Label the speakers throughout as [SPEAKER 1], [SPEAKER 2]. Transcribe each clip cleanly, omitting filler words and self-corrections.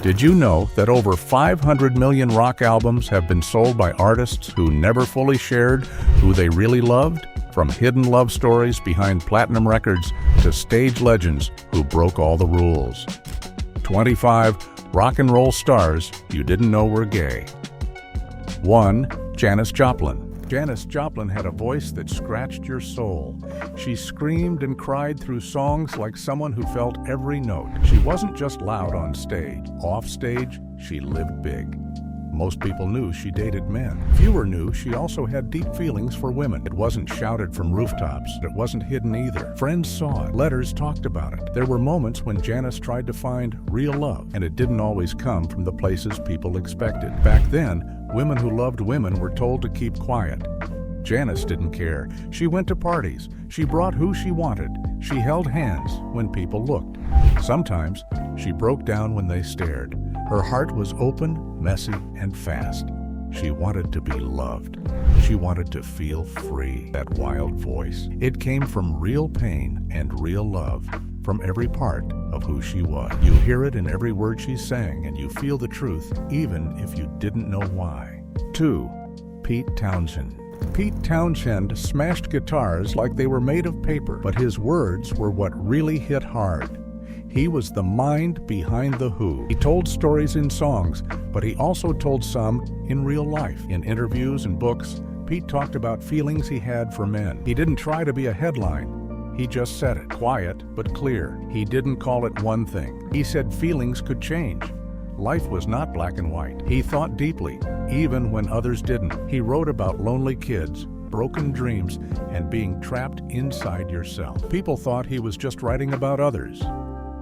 [SPEAKER 1] Did you know that over 500 million rock albums have been sold by artists who never fully shared who they really loved? From hidden love stories behind platinum records to stage legends who broke all the rules. 25 rock and roll stars you didn't know were gay. 1. Janis Joplin. Janis Joplin had a voice that scratched your soul. She screamed and cried through songs like someone who felt every note. She wasn't just loud on stage. Off stage, she lived big. Most people knew she dated men. Fewer knew she also had deep feelings for women. It wasn't shouted from rooftops. It wasn't hidden either. Friends saw it. Letters talked about it. There were moments when Janis tried to find real love, and it didn't always come from the places people expected. Back then, women who loved women were told to keep quiet. Janis didn't care. She went to parties. She brought who she wanted. She held hands when people looked. Sometimes she broke down when they stared. Her heart was open, messy, and fast. She wanted to be loved. She wanted to feel free. That wild voice. It came from real pain and real love, from every part of who she was. You hear it in every word she sang, and you feel the truth, even if you didn't know why. 2. Pete Townshend. Pete Townshend smashed guitars like they were made of paper, but his words were what really hit hard. He was the mind behind The Who. He told stories in songs, but he also told some in real life. In interviews and books, Pete talked about feelings he had for men. He didn't try to be a headline. He just said it, quiet but clear. He didn't call it one thing. He said feelings could change. Life was not black and white. He thought deeply, even when others didn't. He wrote about lonely kids, broken dreams, and being trapped inside yourself. People thought he was just writing about others.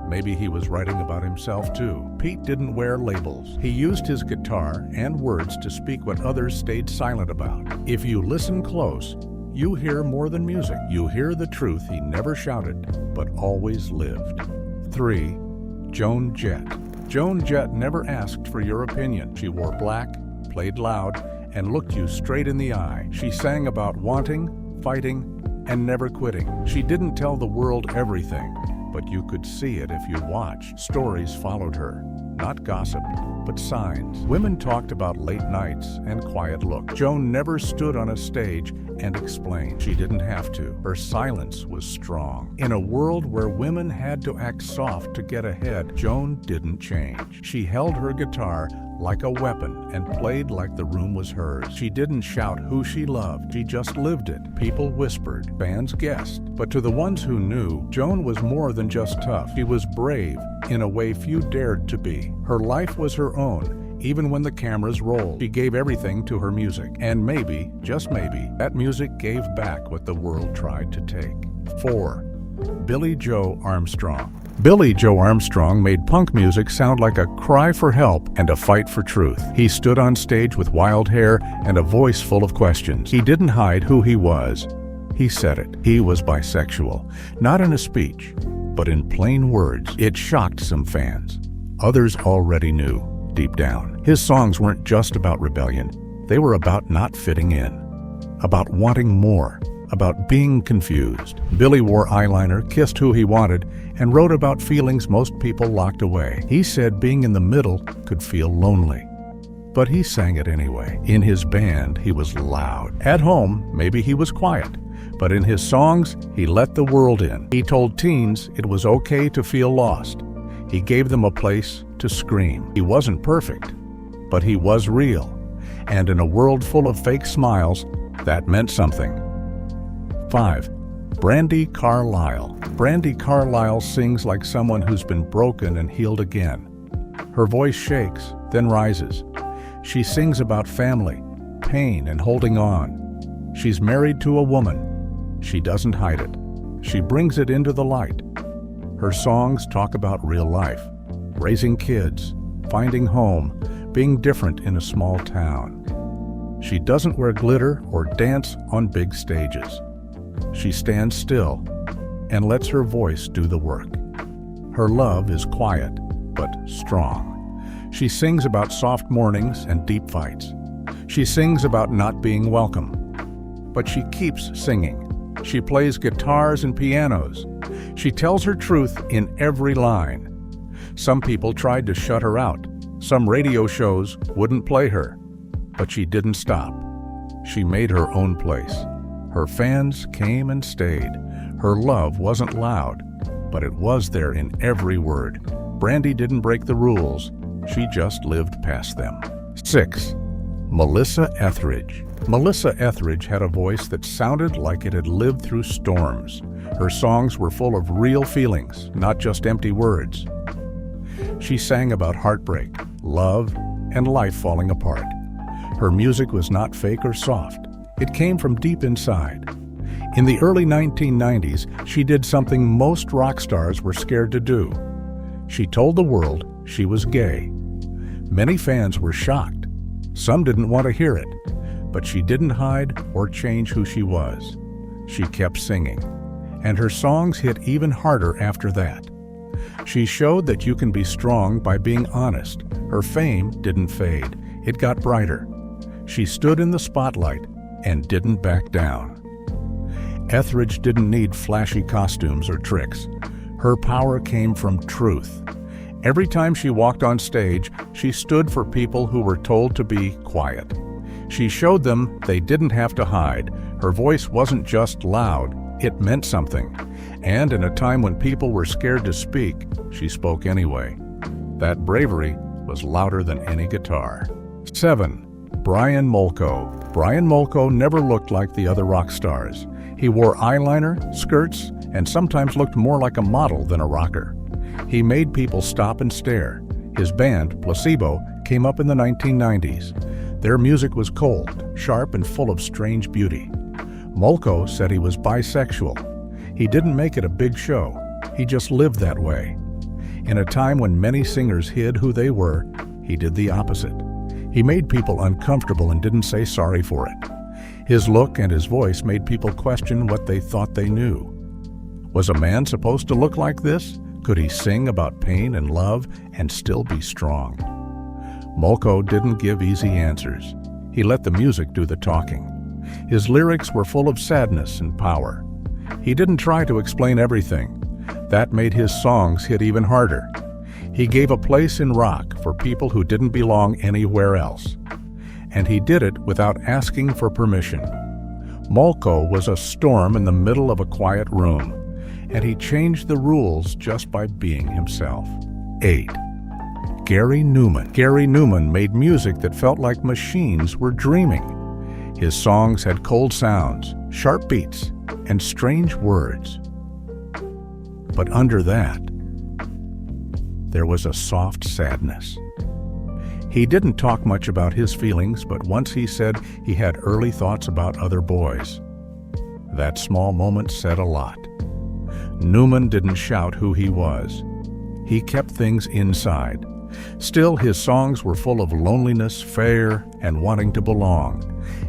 [SPEAKER 1] Maybe he was writing about himself too. Pete didn't wear labels. He used his guitar and words to speak what others stayed silent about. If you listen close, you hear more than music. You hear the truth he never shouted, but always lived. 3. Joan Jett. Joan Jett never asked for your opinion. She wore black, played loud, and looked you straight in the eye. She sang about wanting, fighting, and never quitting. She didn't tell the world everything, but you could see it if you watched. Stories followed her, not gossip, but signs. Women talked about late nights and quiet looks. Joan never stood on a stage and explained. She didn't have to. Her silence was strong. In a world where women had to act soft to get ahead, Joan didn't change. She held her guitar like a weapon and played like the room was hers. She didn't shout who she loved. She just lived it. People whispered, fans guessed. But to the ones who knew, Joan was more than just tough. She was brave in a way few dared to be. Her life was her own, even when the cameras rolled. She gave everything to her music. And maybe, just maybe, that music gave back what the world tried to take. 4. Billie Joe Armstrong. Billie Joe Armstrong made punk music sound like a cry for help and a fight for truth. He stood on stage with wild hair and a voice full of questions. He didn't hide who he was. He said it. He was bisexual, not in a speech, but in plain words. It shocked some fans. Others already knew, deep down. His songs weren't just about rebellion. They were about not fitting in, about wanting more, about being confused. Billy wore eyeliner, kissed who he wanted, and wrote about feelings most people locked away. He said being in the middle could feel lonely. But he sang it anyway. In his band, he was loud. At home, maybe he was quiet. But in his songs, he let the world in. He told teens it was okay to feel lost. He gave them a place to scream. He wasn't perfect, but he was real. And in a world full of fake smiles, that meant something. 5. Brandi Carlile. Brandi Carlile sings like someone who's been broken and healed again. Her voice shakes, then rises. She sings about family, pain, and holding on. She's married to a woman. She doesn't hide it. She brings it into the light. Her songs talk about real life, raising kids, finding home, being different in a small town. She doesn't wear glitter or dance on big stages. She stands still and lets her voice do the work. Her love is quiet, but strong. She sings about soft mornings and deep fights. She sings about not being welcome. But she keeps singing. She plays guitars and pianos. She tells her truth in every line. Some people tried to shut her out, Some radio shows wouldn't play her, but she didn't stop. She made her own place. Her fans came and stayed. Her love wasn't loud, but it was there in every word. Brandy didn't break the rules. She just lived past them. 6. Melissa Etheridge. Melissa Etheridge had a voice that sounded like it had lived through storms. Her songs were full of real feelings, not just empty words. She sang about heartbreak, love, and life falling apart. Her music was not fake or soft. It came from deep inside. In the early 1990s, she did something most rock stars were scared to do. She told the world she was gay. Many fans were shocked. Some didn't want to hear it, but she didn't hide or change who she was. She kept singing, and her songs hit even harder after that. She showed that you can be strong by being honest. Her fame didn't fade. It got brighter. She stood in the spotlight and didn't back down. Etheridge didn't need flashy costumes or tricks. Her power came from truth. Every time she walked on stage, she stood for people who were told to be quiet. She showed them they didn't have to hide. Her voice wasn't just loud, it meant something. And in a time when people were scared to speak, she spoke anyway. That bravery was louder than any guitar. 7. Brian Molko. Brian Molko never looked like the other rock stars. He wore eyeliner, skirts, and sometimes looked more like a model than a rocker. He made people stop and stare. His band, Placebo, came up in the 1990s. Their music was cold, sharp, and full of strange beauty. Molko said he was bisexual. He didn't make it a big show. He just lived that way. In a time when many singers hid who they were, he did the opposite. He made people uncomfortable and didn't say sorry for it. His look and his voice made people question what they thought they knew. Was a man supposed to look like this? Could he sing about pain and love and still be strong? Molko didn't give easy answers. He let the music do the talking. His lyrics were full of sadness and power. He didn't try to explain everything. That made his songs hit even harder. He gave a place in rock for people who didn't belong anywhere else. And he did it without asking for permission. Molko was a storm in the middle of a quiet room, and he changed the rules just by being himself. 8. Gary Numan. Gary Numan made music that felt like machines were dreaming. His songs had cold sounds, sharp beats, and strange words. But under that, there was a soft sadness. He didn't talk much about his feelings, but once he said he had early thoughts about other boys. That small moment said a lot. Numan didn't shout who he was. He kept things inside. Still, his songs were full of loneliness, fear, and wanting to belong.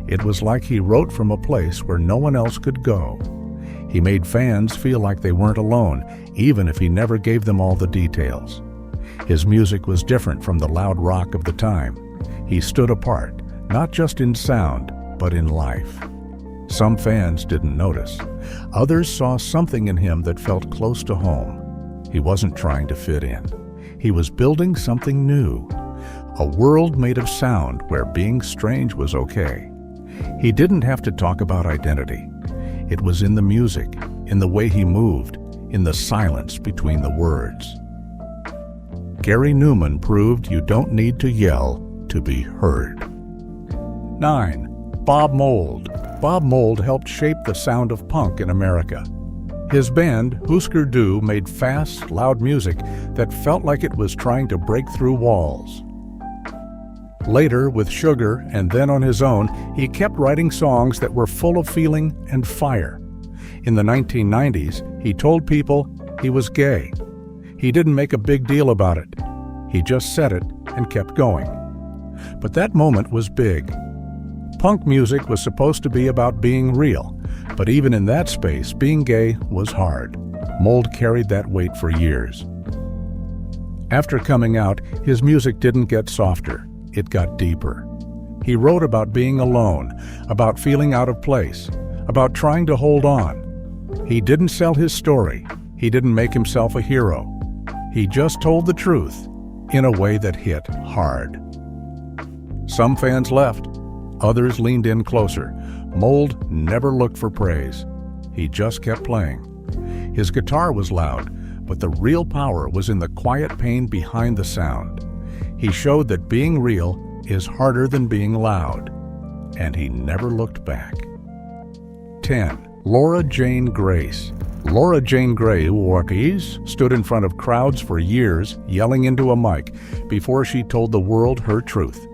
[SPEAKER 1] It was like he wrote from a place where no one else could go. He made fans feel like they weren't alone, even if he never gave them all the details. His music was different from the loud rock of the time. He stood apart, not just in sound, but in life. Some fans didn't notice. Others saw something in him that felt close to home. He wasn't trying to fit in. He was building something new, a world made of sound where being strange was okay. He didn't have to talk about identity. It was in the music, in the way he moved, in the silence between the words. Gary Numan proved you don't need to yell to be heard. 9. Bob Mould. Bob Mould helped shape the sound of punk in America. His band, Husker Du, made fast, loud music that felt like it was trying to break through walls. Later, with Sugar and then on his own, he kept writing songs that were full of feeling and fire. In the 1990s, he told people he was gay. He didn't make a big deal about it. He just said it and kept going. But that moment was big. Punk music was supposed to be about being real, but even in that space, being gay was hard. Mould carried that weight for years. After coming out, his music didn't get softer, it got deeper. He wrote about being alone, about feeling out of place, about trying to hold on. He didn't sell his story. He didn't make himself a hero. He just told the truth, in a way that hit hard. Some fans left, others leaned in closer. Mold never looked for praise. He just kept playing. His guitar was loud, but the real power was in the quiet pain behind the sound. He showed that being real is harder than being loud, and he never looked back. 10. Laura Jane Grace. Laura Jane Grace stood in front of crowds for years, yelling into a mic before she told the world her truth.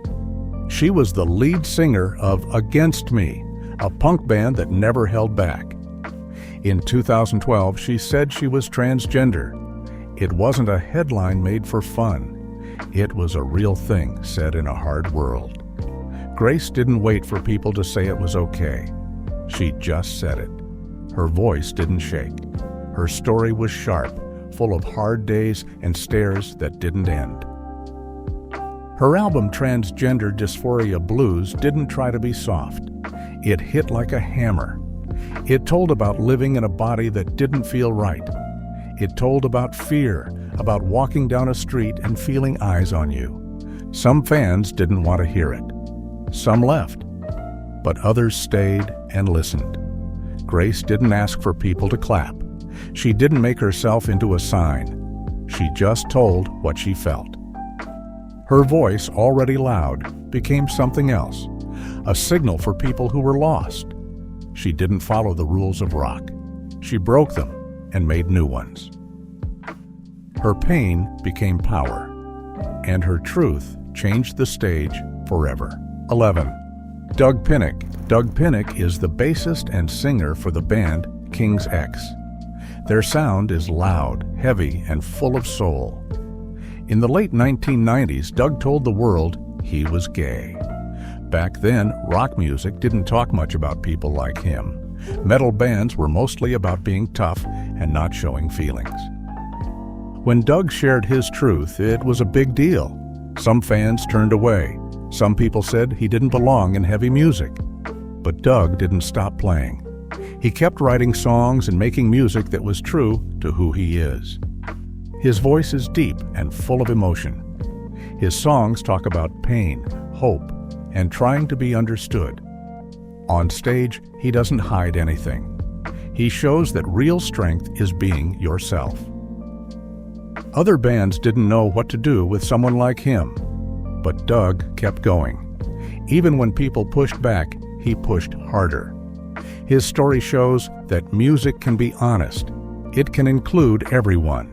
[SPEAKER 1] She was the lead singer of Against Me, a punk band that never held back. In 2012, she said she was transgender. It wasn't a headline made for fun. It was a real thing said in a hard world. Grace didn't wait for people to say it was okay. She just said it. Her voice didn't shake. Her story was sharp, full of hard days and stares that didn't end. Her album Transgender Dysphoria Blues didn't try to be soft. It hit like a hammer. It told about living in a body that didn't feel right. It told about fear, about walking down a street and feeling eyes on you. Some fans didn't want to hear it. Some left, but others stayed and listened. Grace didn't ask for people to clap. She didn't make herself into a sign. She just told what she felt. Her voice, already loud, became something else, a signal for people who were lost. She didn't follow the rules of rock. She broke them and made new ones. Her pain became power, and her truth changed the stage forever. 11. Doug Pinnick. Doug Pinnick is the bassist and singer for the band King's X. Their sound is loud, heavy, and full of soul. In the late 1990s, Doug told the world he was gay. Back then, rock music didn't talk much about people like him. Metal bands were mostly about being tough and not showing feelings. When Doug shared his truth, it was a big deal. Some fans turned away. Some people said he didn't belong in heavy music. But Doug didn't stop playing. He kept writing songs and making music that was true to who he is. His voice is deep and full of emotion. His songs talk about pain, hope, and trying to be understood. On stage, he doesn't hide anything. He shows that real strength is being yourself. Other bands didn't know what to do with someone like him, but Doug kept going. Even when people pushed back, he pushed harder. His story shows that music can be honest. It can include everyone.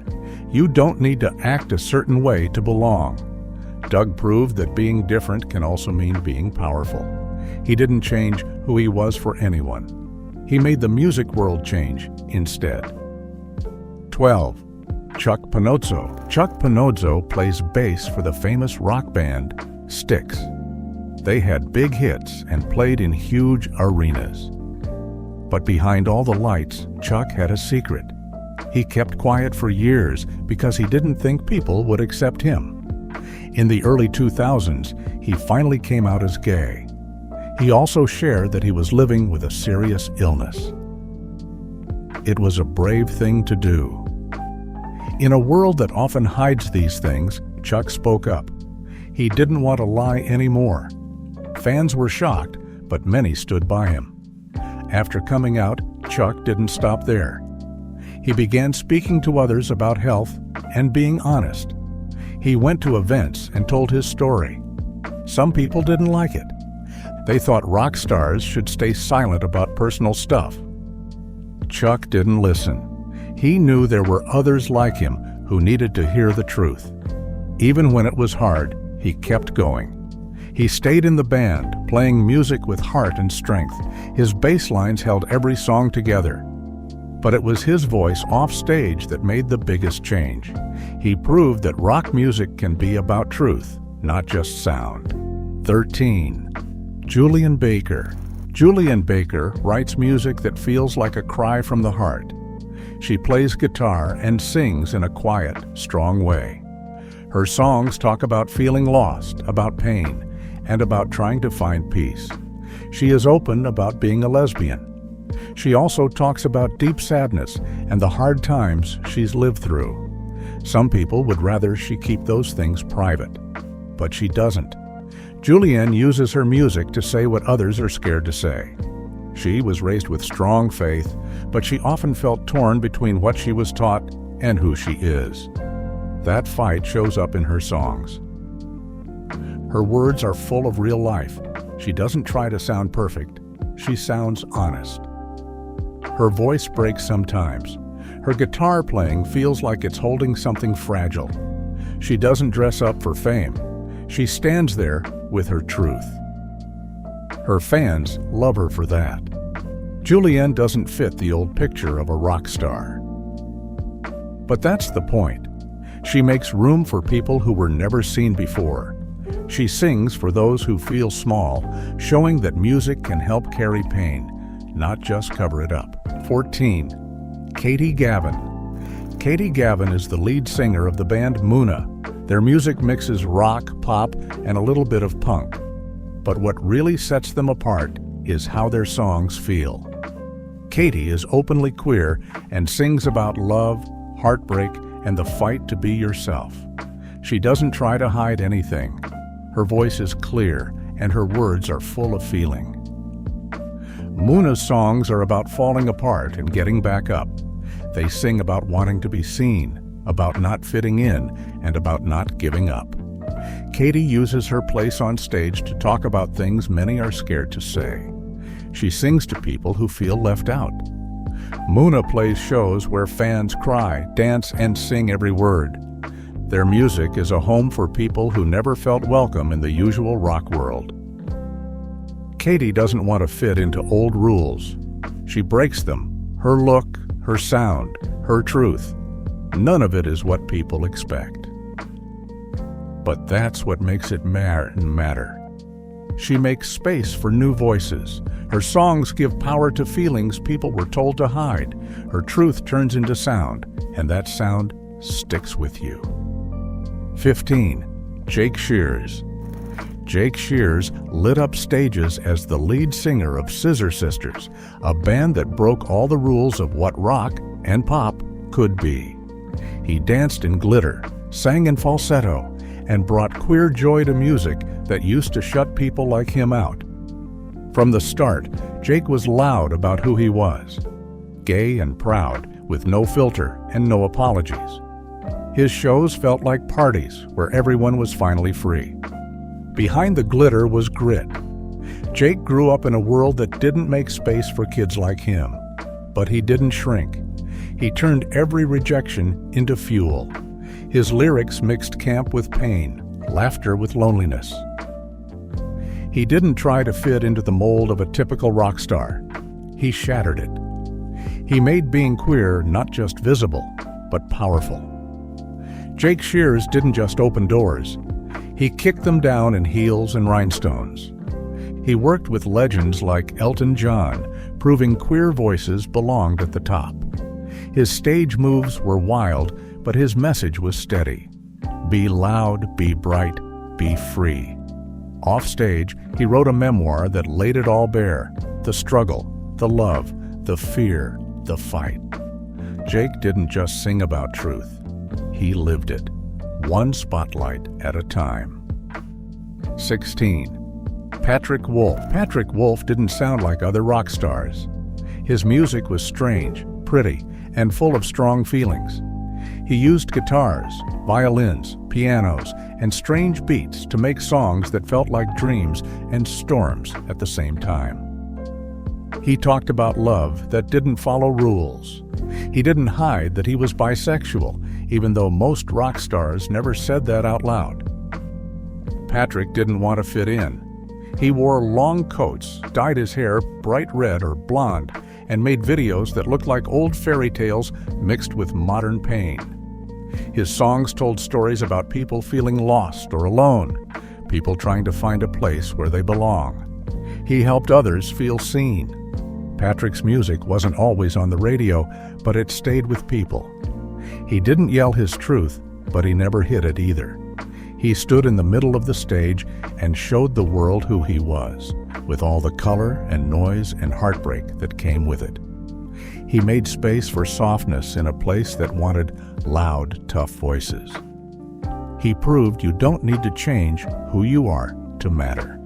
[SPEAKER 1] You don't need to act a certain way to belong. Doug proved that being different can also mean being powerful. He didn't change who he was for anyone. He made the music world change instead. 12. Chuck Panozzo. Chuck Panozzo plays bass for the famous rock band Styx. They had big hits and played in huge arenas. But behind all the lights, Chuck had a secret. He kept quiet for years because he didn't think people would accept him. In the early 2000s, he finally came out as gay. He also shared that he was living with a serious illness. It was a brave thing to do. In a world that often hides these things, Chuck spoke up. He didn't want to lie anymore. Fans were shocked, but many stood by him. After coming out, Chuck didn't stop there. He began speaking to others about health and being honest. He went to events and told his story. Some people didn't like it. They thought rock stars should stay silent about personal stuff. Chuck didn't listen. He knew there were others like him who needed to hear the truth. Even when it was hard, he kept going. He stayed in the band, playing music with heart and strength. His bass lines held every song together. But it was his voice off stage that made the biggest change. He proved that rock music can be about truth, not just sound. 13. Julien Baker. Julien Baker writes music that feels like a cry from the heart. She plays guitar and sings in a quiet, strong way. Her songs talk about feeling lost, about pain, and about trying to find peace. She is open about being a lesbian. She also talks about deep sadness and the hard times she's lived through. Some people would rather she keep those things private, but she doesn't. Julienne uses her music to say what others are scared to say. She was raised with strong faith, but she often felt torn between what she was taught and who she is. That fight shows up in her songs. Her words are full of real life. She doesn't try to sound perfect. She sounds honest. Her voice breaks sometimes. Her guitar playing feels like it's holding something fragile. She doesn't dress up for fame. She stands there with her truth. Her fans love her for that. Julienne doesn't fit the old picture of a rock star. But that's the point. She makes room for people who were never seen before. She sings for those who feel small, showing that music can help carry pain, not just cover it up. 14. Katie Gavin. Katie Gavin is the lead singer of the band Muna. Their music mixes rock, pop, and a little bit of punk. But what really sets them apart is how their songs feel. Katie is openly queer and sings about love, heartbreak, and the fight to be yourself. She doesn't try to hide anything. Her voice is clear, and her words are full of feeling. Muna's songs are about falling apart and getting back up. They sing about wanting to be seen, about not fitting in, and about not giving up. Katie uses her place on stage to talk about things many are scared to say. She sings to people who feel left out. Muna plays shows where fans cry, dance, and sing every word. Their music is a home for people who never felt welcome in the usual rock world. Katie doesn't want to fit into old rules. She breaks them. Her look, her sound, her truth. None of it is what people expect. But that's what makes it matter. She makes space for new voices. Her songs give power to feelings people were told to hide. Her truth turns into sound, and that sound sticks with you. 15. Jake Shears. Jake Shears lit up stages as the lead singer of Scissor Sisters, a band that broke all the rules of what rock and pop could be. He danced in glitter, sang in falsetto, and brought queer joy to music that used to shut people like him out. From the start, Jake was loud about who he was, gay and proud, with no filter and no apologies. His shows felt like parties where everyone was finally free. Behind the glitter was grit. Jake grew up in a world that didn't make space for kids like him, but he didn't shrink. He turned every rejection into fuel. His lyrics mixed camp with pain, laughter with loneliness. He didn't try to fit into the mold of a typical rock star. He shattered it. He made being queer not just visible, but powerful. Jake Shears didn't just open doors. He kicked them down in heels and rhinestones. He worked with legends like Elton John, proving queer voices belonged at the top. His stage moves were wild, but his message was steady. Be loud, be bright, be free. Off stage, he wrote a memoir that laid it all bare: the struggle, the love, the fear, the fight. Jake didn't just sing about truth. He lived it, one spotlight at a time. 16. Patrick Wolf. Patrick Wolf didn't sound like other rock stars. His music was strange, pretty, and full of strong feelings. He used guitars, violins, pianos, and strange beats to make songs that felt like dreams and storms at the same time. He talked about love that didn't follow rules. He didn't hide that he was bisexual, even though most rock stars never said that out loud. Patrick didn't want to fit in. He wore long coats, dyed his hair bright red or blonde, and made videos that looked like old fairy tales mixed with modern pain. His songs told stories about people feeling lost or alone, people trying to find a place where they belong. He helped others feel seen. Patrick's music wasn't always on the radio, but it stayed with people. He didn't yell his truth, but he never hid it either. He stood in the middle of the stage and showed the world who he was, with all the color and noise and heartbreak that came with it. He made space for softness in a place that wanted loud, tough voices. He proved you don't need to change who you are to matter.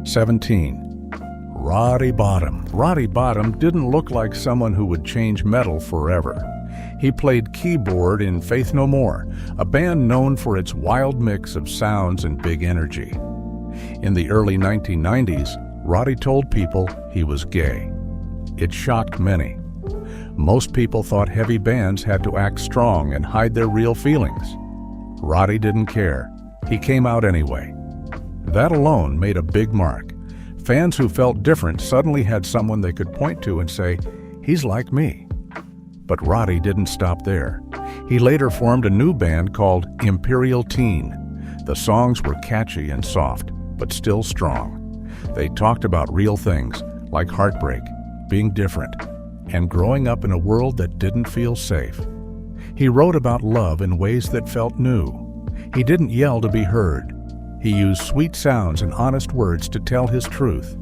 [SPEAKER 1] 17. Roddy Bottum. Roddy Bottum didn't look like someone who would change metal forever. He played keyboard in Faith No More, a band known for its wild mix of sounds and big energy. In the early 1990s, Roddy told people he was gay. It shocked many. Most people thought heavy bands had to act strong and hide their real feelings. Roddy didn't care. He came out anyway. That alone made a big mark. Fans who felt different suddenly had someone they could point to and say, "He's like me." But Roddy didn't stop there. He later formed a new band called Imperial Teen. The songs were catchy and soft, but still strong. They talked about real things like heartbreak, being different, and growing up in a world that didn't feel safe. He wrote about love in ways that felt new. He didn't yell to be heard. He used sweet sounds and honest words to tell his truth.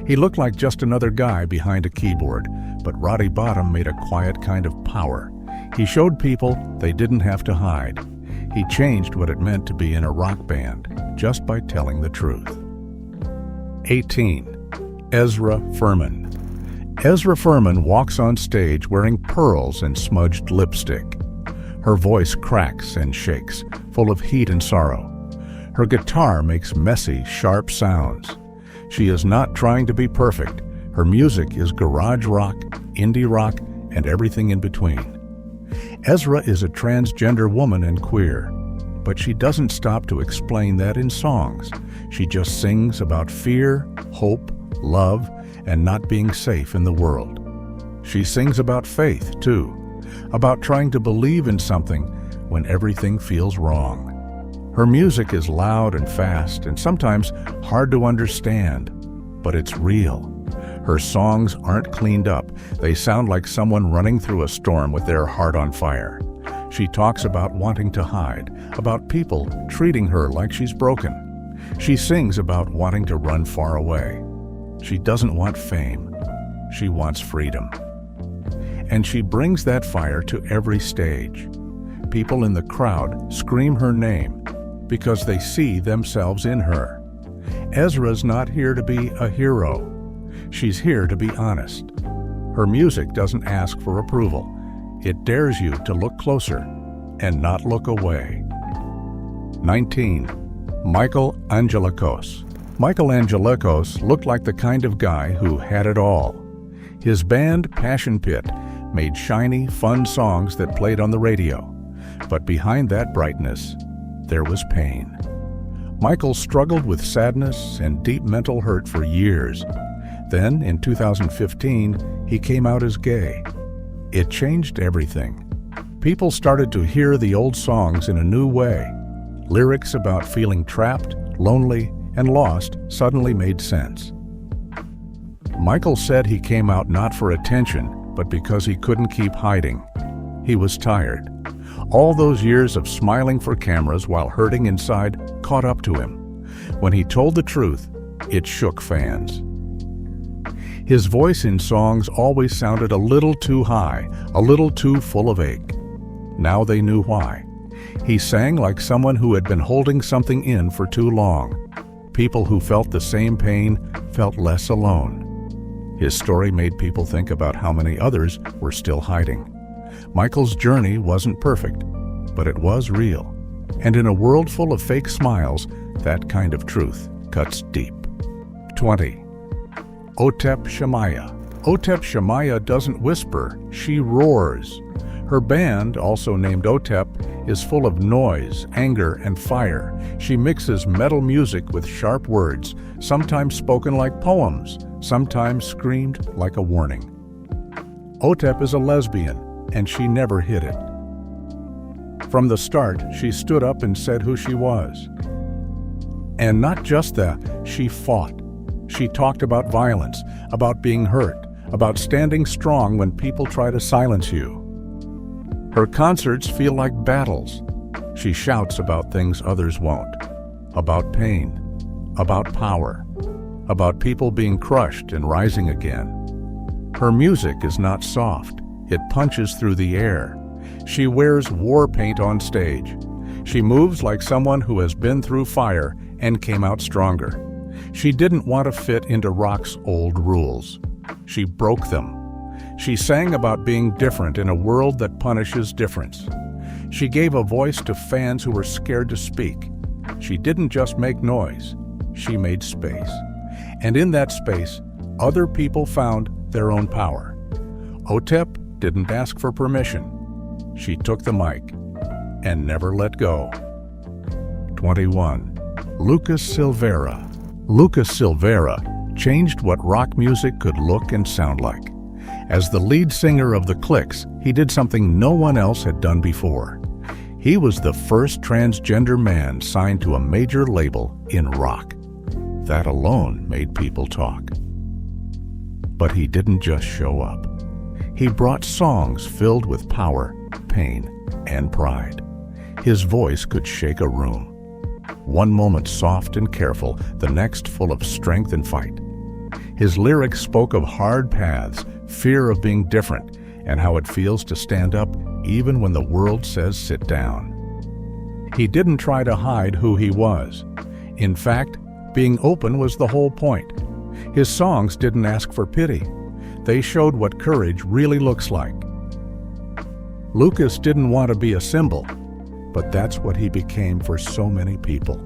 [SPEAKER 1] He looked like just another guy behind a keyboard, but Roddy Bottum made a quiet kind of power. He showed people they didn't have to hide. He changed what it meant to be in a rock band just by telling the truth. 18. Ezra Furman. Ezra Furman walks on stage wearing pearls and smudged lipstick. Her voice cracks and shakes, full of heat and sorrow. Her guitar makes messy, sharp sounds. She is not trying to be perfect. Her music is garage rock, indie rock, and everything in between. Ezra is a transgender woman and queer, but she doesn't stop to explain that in songs. She just sings about fear, hope, love, and not being safe in the world. She sings about faith, too, about trying to believe in something when everything feels wrong. Her music is loud and fast and sometimes hard to understand, but it's real. Her songs aren't cleaned up. They sound like someone running through a storm with their heart on fire. She talks about wanting to hide, about people treating her like she's broken. She sings about wanting to run far away. She doesn't want fame. She wants freedom. And she brings that fire to every stage. People in the crowd scream her name because they see themselves in her. Ezra's not here to be a hero. She's here to be honest. Her music doesn't ask for approval. It dares you to look closer and not look away. 19. Michael Angelikos. Michael Angelikos looked like the kind of guy who had it all. His band, Passion Pit, made shiny, fun songs that played on the radio. But behind that brightness, there was pain. Michael struggled with sadness and deep mental hurt for years. Then, in 2015, he came out as gay. It changed everything. People started to hear the old songs in a new way. Lyrics about feeling trapped, lonely, and lost suddenly made sense. Michael said he came out not for attention, but because he couldn't keep hiding. He was tired. All those years of smiling for cameras while hurting inside caught up to him. When he told the truth, it shook fans. His voice in songs always sounded a little too high, a little too full of ache. Now they knew why. He sang like someone who had been holding something in for too long. People who felt the same pain felt less alone. His story made people think about how many others were still hiding. Michael's journey wasn't perfect, but it was real. And in a world full of fake smiles, that kind of truth cuts deep. 20. Otep Shamaya. Otep Shamaya doesn't whisper, she roars. Her band, also named Otep, is full of noise, anger, and fire. She mixes metal music with sharp words, sometimes spoken like poems, sometimes screamed like a warning. Otep is a lesbian, and she never hid it. From the start, she stood up and said who she was. And not just that, she fought. She talked about violence, about being hurt, about standing strong when people try to silence you. Her concerts feel like battles. She shouts about things others won't, about pain, about power, about people being crushed and rising again. Her music is not soft. It punches through the air. She wears war paint on stage. She moves like someone who has been through fire and came out stronger. She didn't want to fit into rock's old rules. She broke them. She sang about being different in a world that punishes difference. She gave a voice to fans who were scared to speak. She didn't just make noise, she made space. And in that space, other people found their own power. Otep didn't ask for permission. She took the mic and never let go. 21. Lucas Silveira. Lucas Silveira changed what rock music could look and sound like. As the lead singer of the Clicks, he did something no one else had done before. He was the first transgender man signed to a major label in rock. That alone made people talk. But he didn't just show up. He brought songs filled with power, pain, and pride. His voice could shake a room. One moment soft and careful, the next full of strength and fight. His lyrics spoke of hard paths, fear of being different, and how it feels to stand up even when the world says sit down. He didn't try to hide who he was. In fact, being open was the whole point. His songs didn't ask for pity. They showed what courage really looks like. Lucas didn't want to be a symbol, but that's what he became for so many people.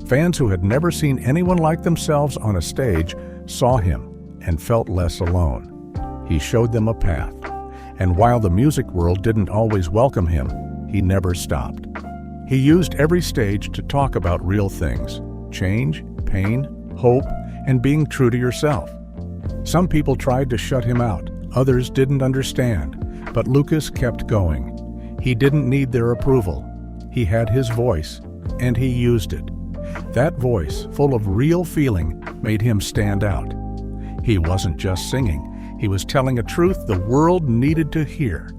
[SPEAKER 1] Fans who had never seen anyone like themselves on a stage saw him and felt less alone. He showed them a path, and while the music world didn't always welcome him, he never stopped. He used every stage to talk about real things: change, pain, hope, and being true to yourself. Some people tried to shut him out, others didn't understand, but Lucas kept going. He didn't need their approval. He had his voice, and he used it. That voice, full of real feeling, made him stand out. He wasn't just singing, he was telling a truth the world needed to hear.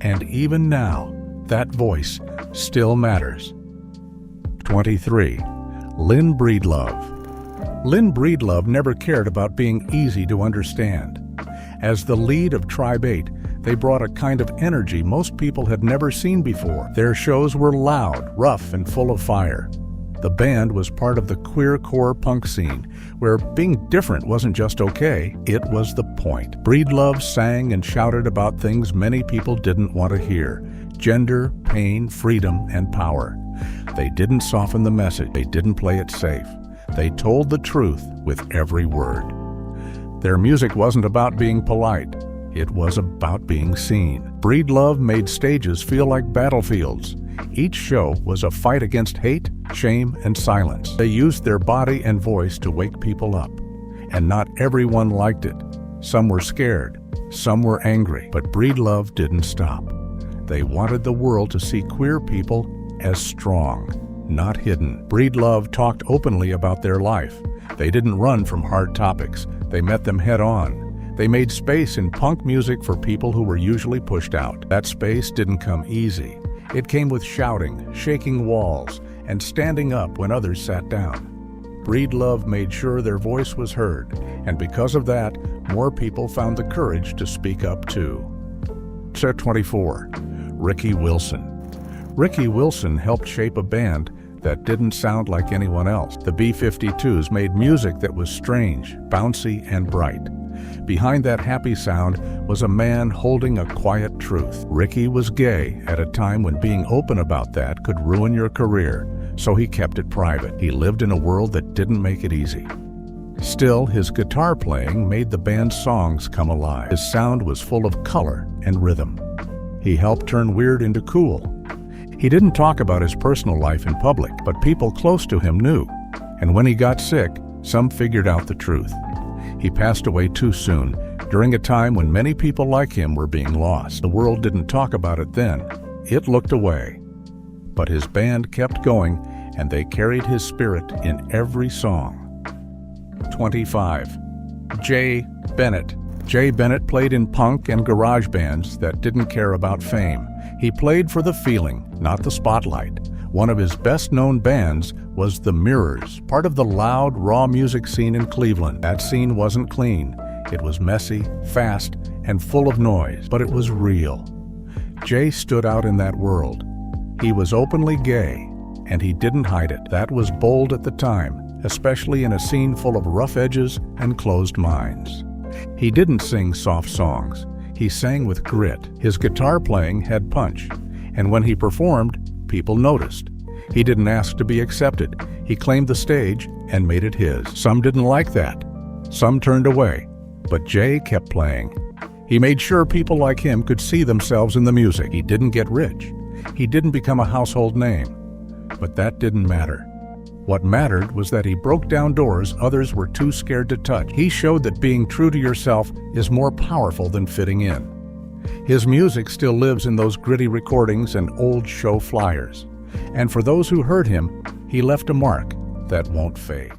[SPEAKER 1] And even now, that voice still matters. 23. Lynn Breedlove. Lynn Breedlove never cared about being easy to understand. As the lead of Tribe 8, they brought a kind of energy most people had never seen before. Their shows were loud, rough, and full of fire. The band was part of the queercore punk scene, where being different wasn't just okay, it was the point. Breedlove sang and shouted about things many people didn't want to hear: gender, pain, freedom, and power. They didn't soften the message, they didn't play it safe. They told the truth with every word. Their music wasn't about being polite, it was about being seen. Breedlove made stages feel like battlefields. Each show was a fight against hate, shame, and silence. They used their body and voice to wake people up. And not everyone liked it. Some were scared, some were angry, but Breedlove didn't stop. They wanted the world to see queer people as strong, not hidden. Breedlove talked openly about their life. They didn't run from hard topics. They met them head on. They made space in punk music for people who were usually pushed out. That space didn't come easy. It came with shouting, shaking walls, and standing up when others sat down. Breedlove made sure their voice was heard, and because of that, more people found the courage to speak up too. 24. Ricky Wilson. Ricky Wilson helped shape a band that didn't sound like anyone else. The B-52s made music that was strange, bouncy, and bright. Behind that happy sound was a man holding a quiet truth. Ricky was gay at a time when being open about that could ruin your career, so he kept it private. He lived in a world that didn't make it easy. Still, his guitar playing made the band's songs come alive. His sound was full of color and rhythm. He helped turn weird into cool. He didn't talk about his personal life in public, but people close to him knew. And when he got sick, some figured out the truth. He passed away too soon, during a time when many people like him were being lost. The world didn't talk about it then. It looked away. But his band kept going, and they carried his spirit in every song. 25. Jay Bennett. Jay Bennett played in punk and garage bands that didn't care about fame. He played for the feeling, not the spotlight. One of his best-known bands was The Mirrors, part of the loud, raw music scene in Cleveland. That scene wasn't clean. It was messy, fast, and full of noise, but it was real. Jay stood out in that world. He was openly gay, and he didn't hide it. That was bold at the time, especially in a scene full of rough edges and closed minds. He didn't sing soft songs. He sang with grit. His guitar playing had punch, and when he performed, people noticed. He didn't ask to be accepted. He claimed the stage and made it his. Some didn't like that. Some turned away, but Jay kept playing. He made sure people like him could see themselves in the music. He didn't get rich. He didn't become a household name. But that didn't matter. What mattered was that he broke down doors others were too scared to touch. He showed that being true to yourself is more powerful than fitting in. His music still lives in those gritty recordings and old show flyers. And for those who heard him, he left a mark that won't fade.